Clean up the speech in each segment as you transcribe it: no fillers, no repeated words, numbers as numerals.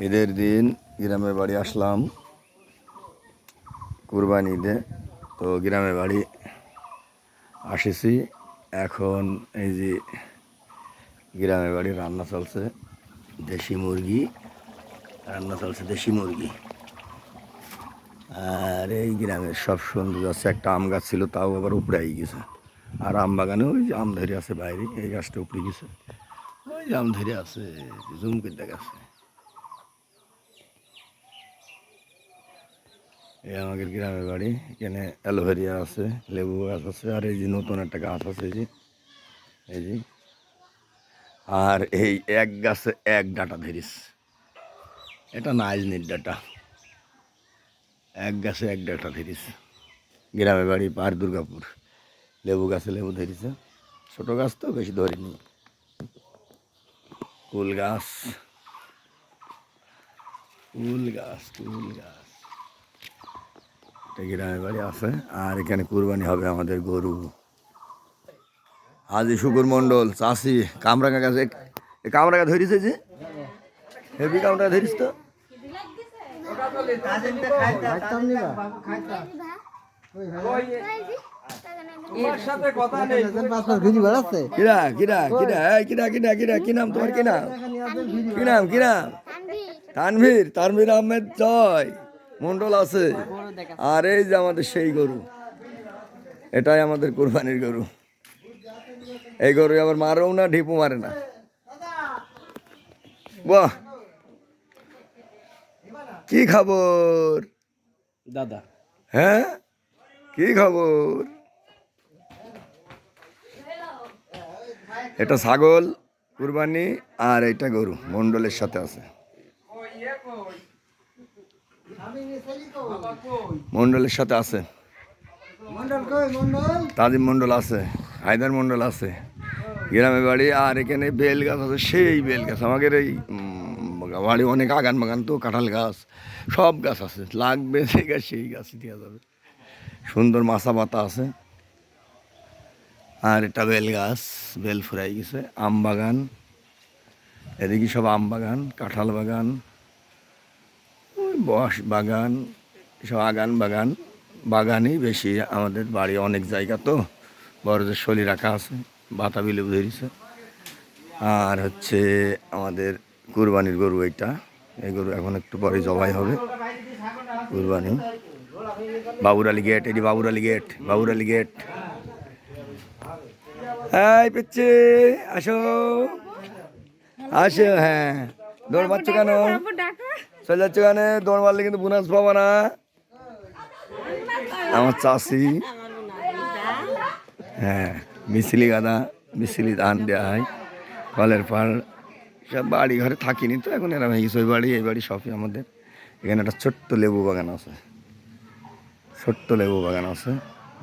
ঈদের দিন গ্রামের বাড়ি আসলাম কুরবানি ঈদে। তো গ্রামের বাড়ি আসেছি, এখন এই যে গ্রামের বাড়ি রান্না চলছে, দেশি মুরগি রান্না চলছে, দেশি মুরগি। আর এই গ্রামের সব সুন্দর আছে। একটা আম গাছ ছিল, তাও আবার উপরে গেছে। আর আম বাগানে ওই যে আম ধরে আছে বাইরে, এই গাছটা উপরে গেছে, ওই যে আম ধরে আছে, জুম করে দেখাচ্ছে। এই আমাদের গ্রামের বাড়ি। এখানে অ্যালোভেরিয়া আছে, লেবু গাছ আছে, আর এই যে নতুন একটা গাছ আছে, এই যে আর এই এক গাছে এক ডাটা ধরিস, এটা নাইজনির ডাটা। এক গাছে এক ডাটা ধরিস। গ্রামের বাড়ি পার দুর্গাপুর। লেবু গাছে লেবু ধরিছে, ছোটো গাছ তো বেশি ধরিনি। কুল গাছ, কুল গাছ, কুল গাছ। গ্রামের বাড়ি আছে। আর এখানে কুরবানি হবে আমাদের গরু। হাজি শুকুর মন্ডল চাষি কামরাঙ্গা গাছে, কামরাঙ্গা ধরিছে যে হেভি কামরাঙ্গা ধরিস তো। কিরা কিরা কিরা কিরা কিরা কিরা কি নাম তোমার? কি নাম? কি নাম? কি নাম? তানভীর, তানভীর আহমেদ জয় মন্ডল আছে। আর এই যে আমাদের সেই গরু, এটাই আমাদের কুরবানির গরু। এই গরু আবার মারেও না, ঢিপু মারে না। বাহ, কি খবর দাদা? হ্যাঁ, কি খবর? এটা ছাগল কুরবানি, আর এটা গরু মন্ডলের সাথে আছে। মন্ডলের সাথে আছে, তাজিম মন্ডল আছে, হায়দার মন্ডল আছে। গ্রামের বাড়ি। আর এখানে বেল গাছ আছে, সেই বেল গাছ। আমাদের এই বাড়ি অনেক আগান বাগান তো, কাঁঠাল গাছ, সব গাছ আছে। লাগবে সেই গাছ, সেই গাছ দেওয়া যাবে। সুন্দর মাছা পাতা আছে। আর এটা বেল গাছ, বেল ফুরাই গেছে। আম বাগান, এদিকে সব আম বাগান, কাঁঠাল বাগান, বস বাগান, সব আগান বাগান। বাগানই বেশি আমাদের বাড়ি, অনেক জায়গা তো। বড়দের শলি রাখা আছে, বাতাবি লেবু ধরেছে। আর হচ্ছে আমাদের কুরবানির গরু এইটা। এই গরু এখন একটু পরে জবাই হবে কুরবানি। বাবুর আলী গেট, এটি বাবুর আলী গেট, বাবুর আলী গেট। এই পিচ্ছি আসো, আসো। হ্যাঁ, দৌড় মারছো কেন? চলে যাচ্ছ কেন? দৌড় মারলে কিন্তু বোনাস পাবো না। আমার চাষি, হ্যাঁ, মিছিলি গাদা, মিছিলি ধান দেওয়া হয়। কলের পাড় সব বাড়ি ঘরে থাকিনি তো, এখন এরা ভেঙে গেছে। ওই বাড়ি এই বাড়ি সবই আমাদের। এখানে একটা ছোট্ট লেবু বাগান আছে, ছোট্ট লেবু বাগান আছে,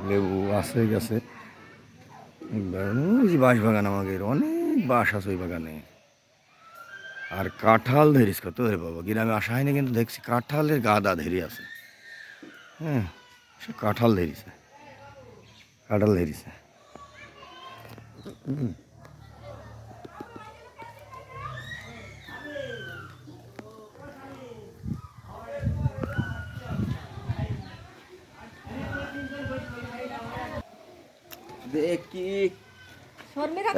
লেবু আছে গেছে। বাঁশ বাগান, আমাদের অনেক বাঁশ আছে ওই বাগানে। আর কাঁঠাল ধরিস কত রে বাবা, গ্রামে আসা হয়নি কিন্তু দেখছি কাঁঠালের গাদা ধরি আছে। হ্যাঁ, সে কাঁঠাল ধরিছে, কাঁঠাল ধরিছে। দেখি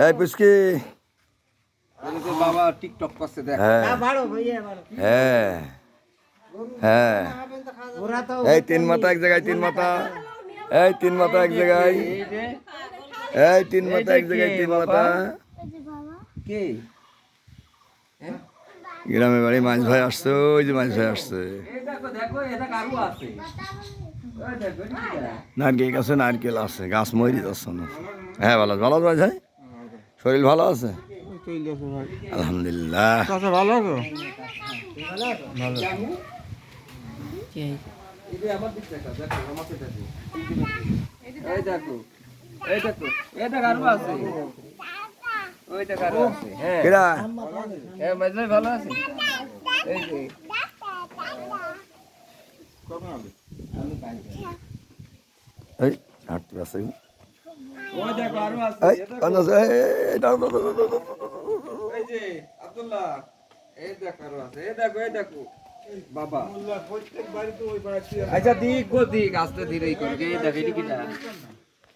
এই পুচকি, বাবা টিকটক করছে, দেখ। হ্যাঁ হ্যাঁ হ্যাঁ, এই তিন মাথা এক জায়গায়, তিন মাথা, এই তিন মাথা এক জায়গায়, এই তিন মাথা এক জায়গায়, তিন মাথা। কে? গ্রামের বাড়ি মাছ ভাই আসছে, ওই যে মাছ ভাই আসছে। নারকেল গাছে নারকেল আছে, গাছ মরি যাচ্ছে না। হ্যাঁ, ভালো ভালো মাছ ভাই, শরীর ভালো আছে আলহামদুলিল্লাহ। ভালো আছো? এই দেখো, এই দেখো, এটা কারো আছে, ওইটা কারো আছে। হ্যাঁ, কেরা মাঝে ভালো আছে। এই যে এই হাঁটতে আছে, ওই দেখো আরো আছে। এই কান্দ আছে, এই দাও দাও দাও দাও দাও। এই যে আব্দুল্লাহ, এই দেখো আরো আছে, এই দেখো, এই দেখো বাবা। আচ্ছা দিক গো দিক, আস্তে ধীরে করো, এই দেখো, এটি কিনা